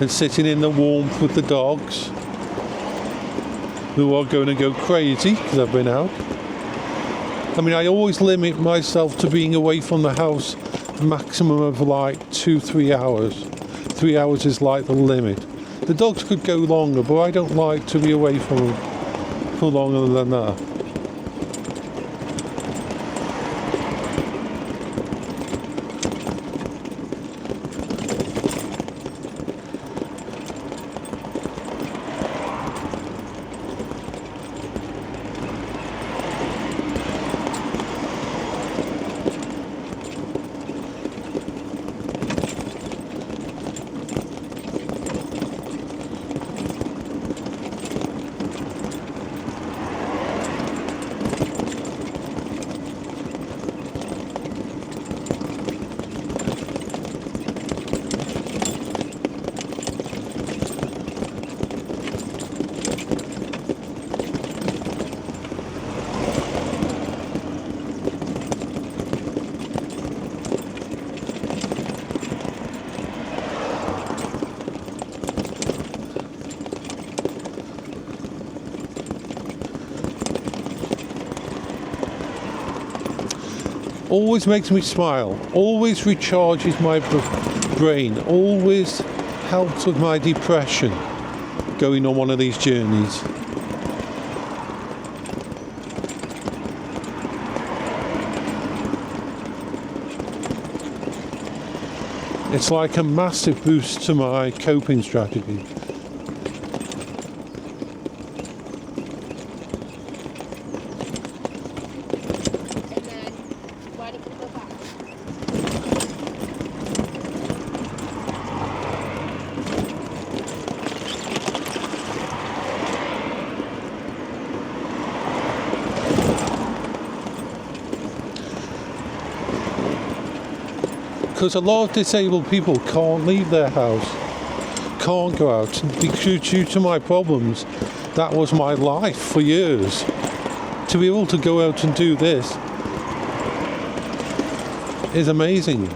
and sitting in the warmth with the dogs, who are going to go crazy because I've been out. I mean, I always limit myself to being away from the house a maximum of like 2-3 hours. 3 hours is like the limit. The dogs could go longer, but I don't like to be away from them for longer than that. Always makes me smile, always recharges my brain, always helps with my depression going on one of these journeys. It's like a massive boost to my coping strategy. Because a lot of disabled people can't leave their house, can't go out. Due to my problems, that was my life for years. To be able to go out and do this is amazing.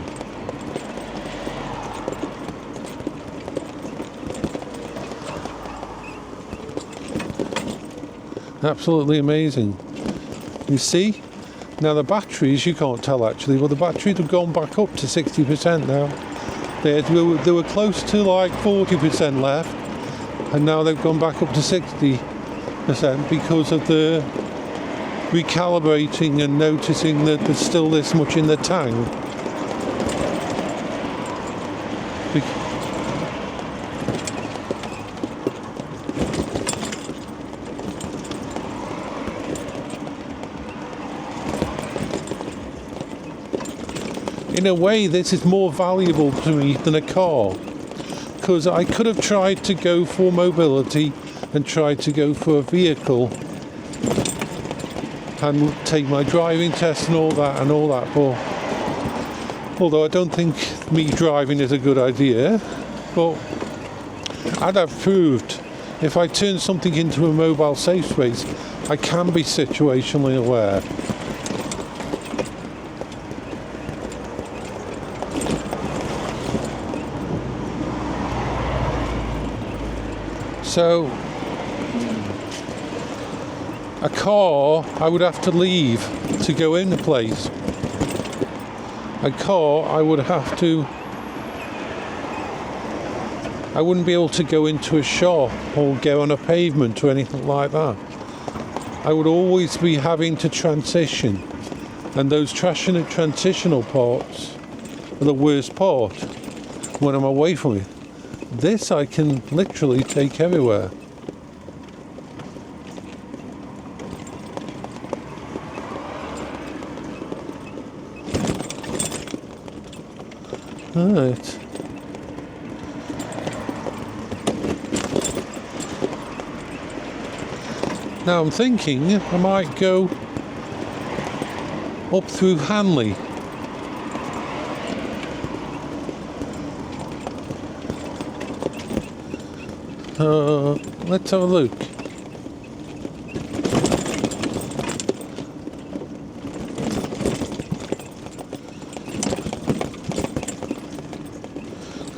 Absolutely amazing. You see? Now the batteries, you can't tell actually, well the batteries have gone back up to 60% now. They were close to like 40% left, and now they've gone back up to 60% because of the recalibrating and noticing that there's still this much in the tank. In a way, this is more valuable to me than a car, because I could have tried to go for mobility and tried to go for a vehicle and take my driving test and all that, but although I don't think me driving is a good idea, but I'd have proved if I turn something into a mobile safe space, I can be situationally aware. So, a car I would have to leave to go in a place. A car I wouldn't be able to go into a shop or go on a pavement or anything like that. I would always be having to transition, and those transitional parts are the worst part when I'm away from it. This I can literally take everywhere. Right. Now I'm thinking I might go up through Hanley. Let's have a look.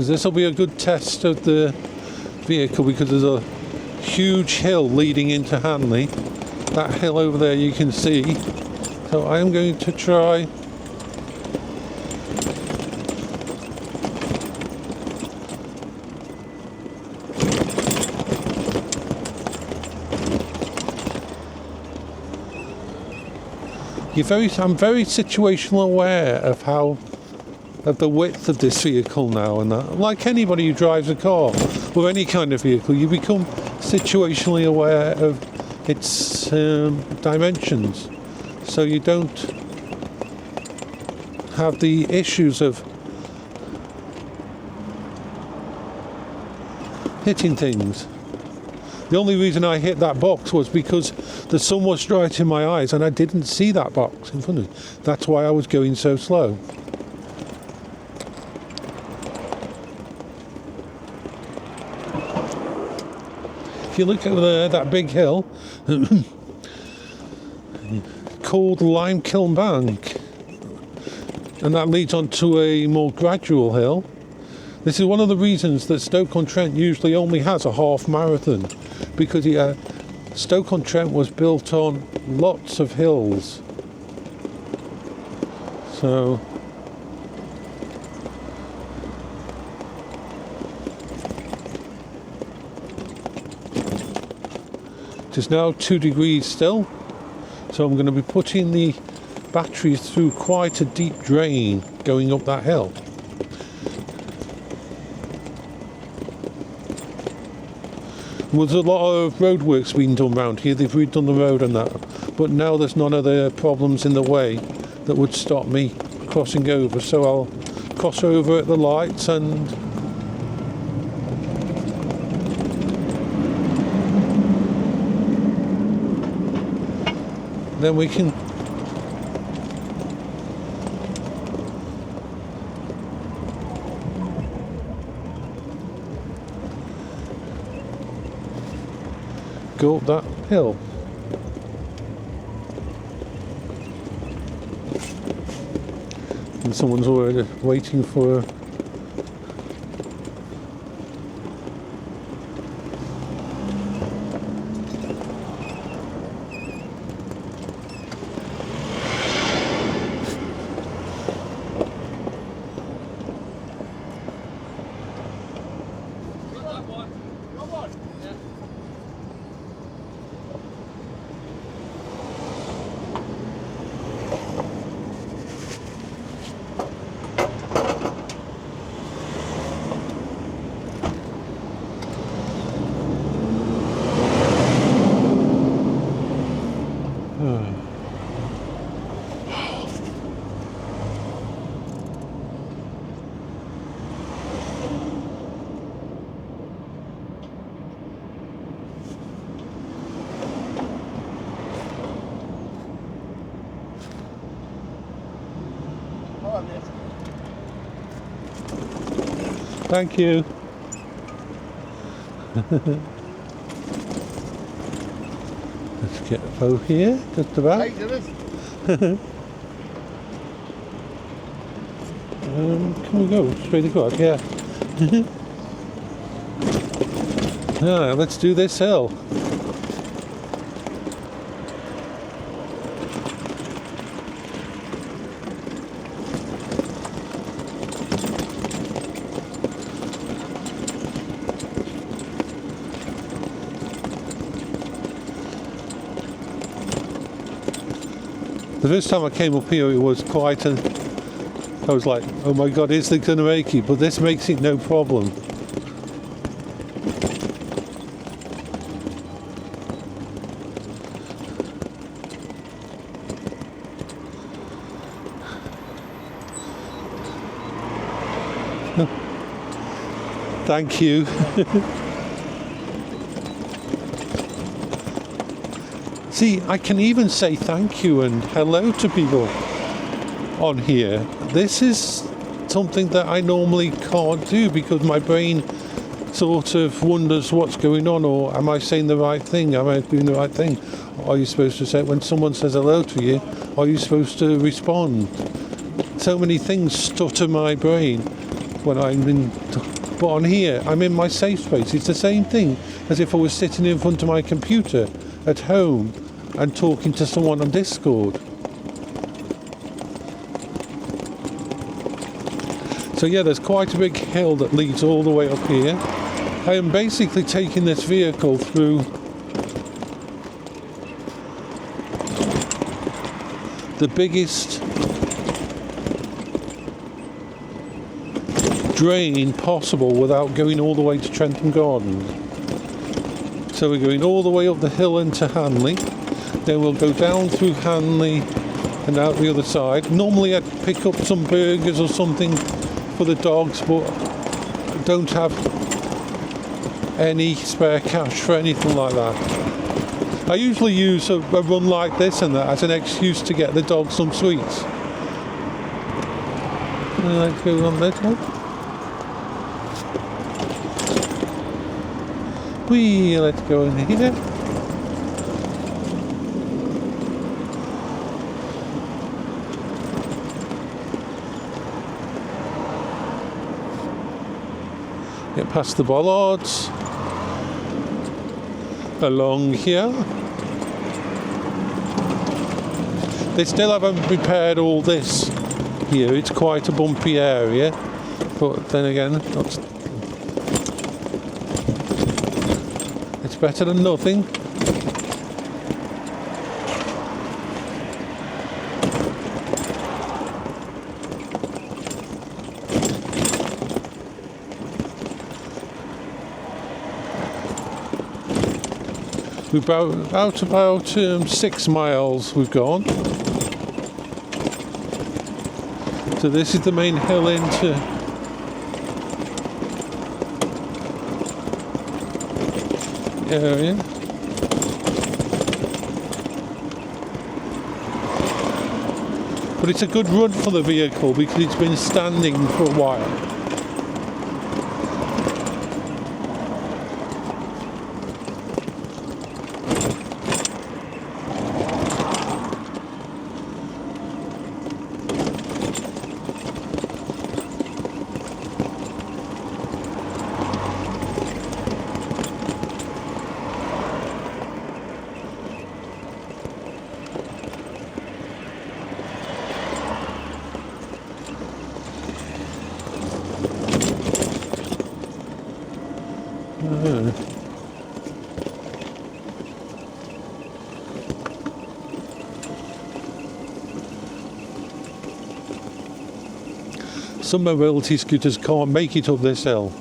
because this will be a good test of the vehicle, because there's a huge hill leading into Hanley. That hill over there you can see. So I am going to try I'm very situational aware of the width of this vehicle now, and that, like anybody who drives a car or any kind of vehicle, you become situationally aware of its dimensions, so you don't have the issues of hitting things. The only reason I hit that box was because the sun was right in my eyes and I didn't see that box in front of me. That's why I was going so slow. If you look over there, that big hill called Limekiln Bank, and that leads onto a more gradual hill. This is one of the reasons that Stoke-on-Trent usually only has a half marathon, because Stoke-on-Trent was built on lots of hills. So it is now 2 degrees still, so I'm going to be putting the batteries through quite a deep drain going up that hill. Well, there's a lot of roadworks being done around here. They've redone the road and that, but now there's none of the problems in the way that would stop me crossing over, so I'll cross over at the lights and then we can go up that hill. And someone's already waiting for a Thank you. Let's get a photo here, just about. Can we go straight across? Yeah. Ah, let's do this hill. The first time I came up here, it was quite I was like, oh my god, is it going to make it? But this makes it no problem. Thank you. See, I can even say thank you and hello to people on here. This is something that I normally can't do because my brain sort of wonders what's going on, or am I saying the right thing? Am I doing the right thing? Are you supposed to say, when someone says hello to you, are you supposed to respond? So many things stutter my brain when I'm in But on here, I'm in my safe space. It's the same thing as if I was sitting in front of my computer at home and talking to someone on Discord. So yeah, there's quite a big hill that leads all the way up here. I am basically taking this vehicle through the biggest drain possible without going all the way to Trentham Gardens. So we're going all the way up the hill into Hanley, then we'll go down through Hanley and out the other side. Normally I'd pick up some burgers or something for the dogs, but I don't have any spare cash for anything like that. I usually use a run like this and that as an excuse to get the dogs some sweets. Let's go on this one. Let's go in here. Get past the bollards. Along here. They still haven't repaired all this here. It's quite a bumpy area. But then again, it's better than nothing. We're about 6 miles we've gone. So this is the main hill into area. But it's a good run for the vehicle because it's been standing for a while. Some mobility scooters can't make it up this hill.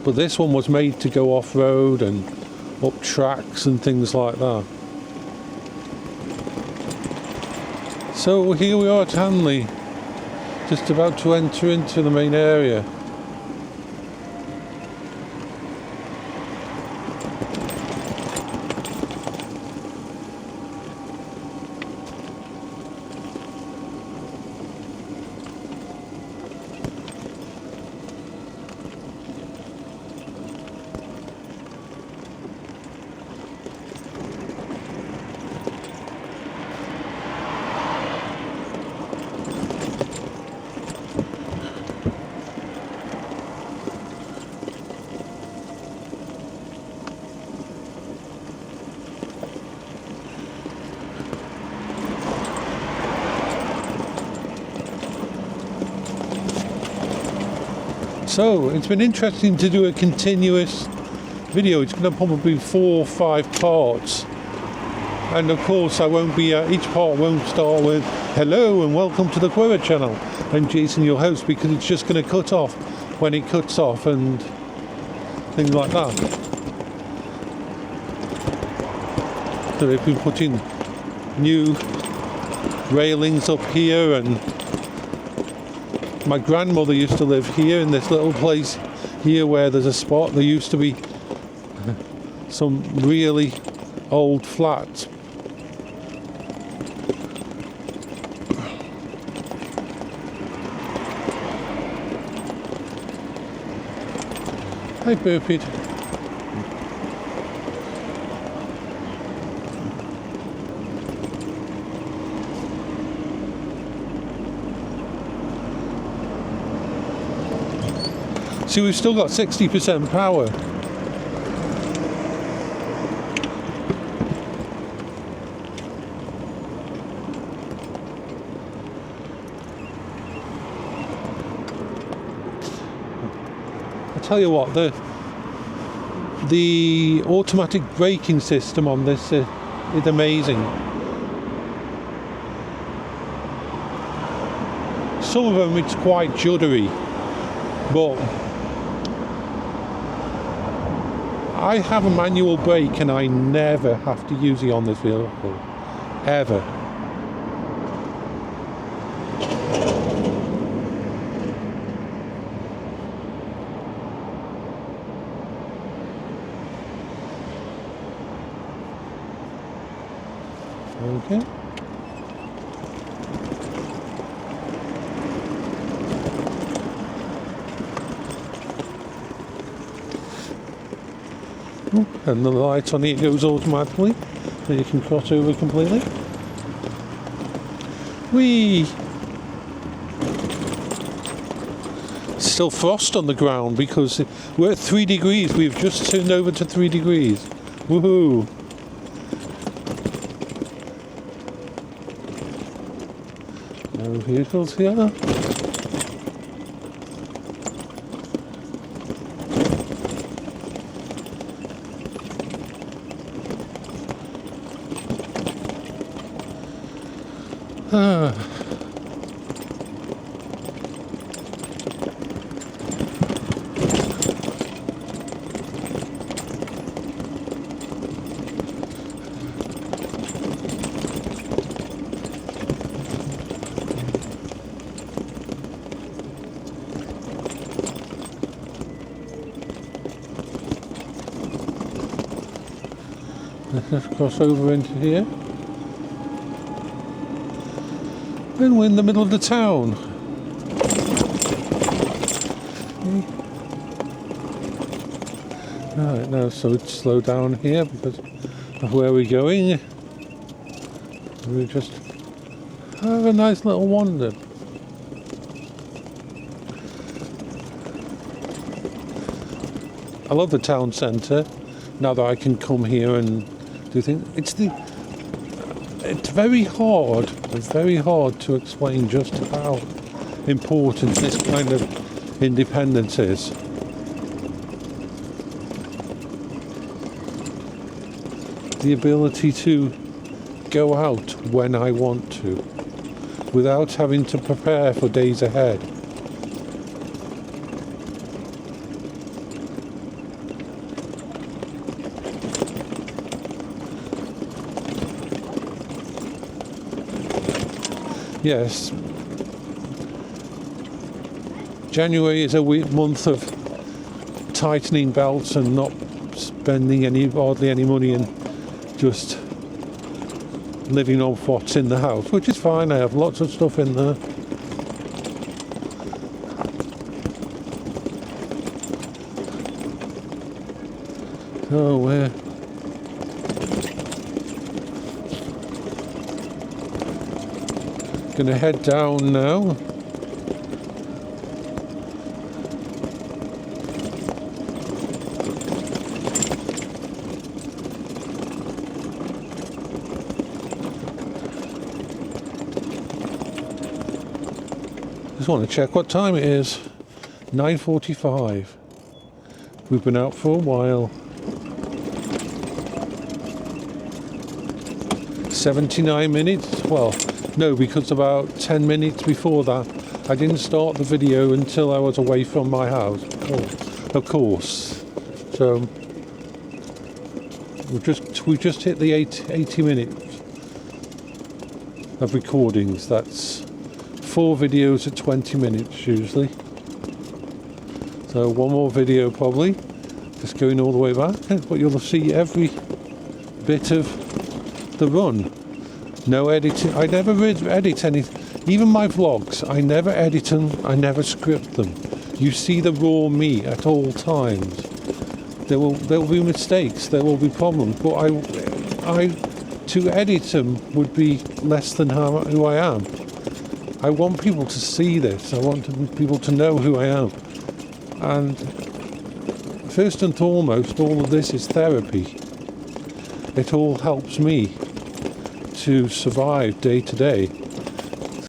But this one was made to go off-road and up tracks and things like that. So here we are at Hanley, just about to enter into the main area. So it's been interesting to do a continuous video. It's going to probably be 4 or 5 parts, and of course I won't be each part won't start with hello and welcome to the Quingo channel. I'm Jason, your host, because it's just going to cut off when it cuts off and things like that. So they've been putting new railings up here, and my grandmother used to live here in this little place here where there's a spot. There used to be some really old flats. Hi, Burpit. See, we've still got 60% power. I tell you what, the automatic braking system on this is amazing. Some of them it's quite juddery, but I have a manual brake and I never have to use it on this vehicle, ever. Okay. And the light on it goes automatically, so you can cross over completely. Whee! Still frost on the ground because we're at 3 degrees. We've just turned over to 3 degrees. Woohoo! No vehicles here. Let's cross over into here. And we're in the middle of the town. Right, now so it's slow down here because of where we're going. We just have a nice little wander. I love the town centre. Now that I can come here and do things, it's very hard. It's very hard to explain just how important this kind of independence is. The ability to go out when I want to, without having to prepare for days ahead. Yes, January is a month of tightening belts and not spending hardly any money and just living on what's in the house, which is fine. I have lots of stuff in there. So we're gonna head down now. Just want to check what time it is. 9:45. We've been out for a while. 79 minutes. Well, no, because about 10 minutes before that, I didn't start the video until I was away from my house. Of course. So we just hit the 80 minutes of recordings. That's 4 videos at 20 minutes usually. So one more video probably, just going all the way back, but you'll see every bit of the run. No editing. I never edit anything. Even my vlogs, I never edit them. I never script them. You see the raw me at all times. There will be mistakes. There will be problems. But I to edit them would be less than who I am. I want people to see this. I want people to know who I am. And first and foremost, all of this is therapy. It all helps me to survive day to day.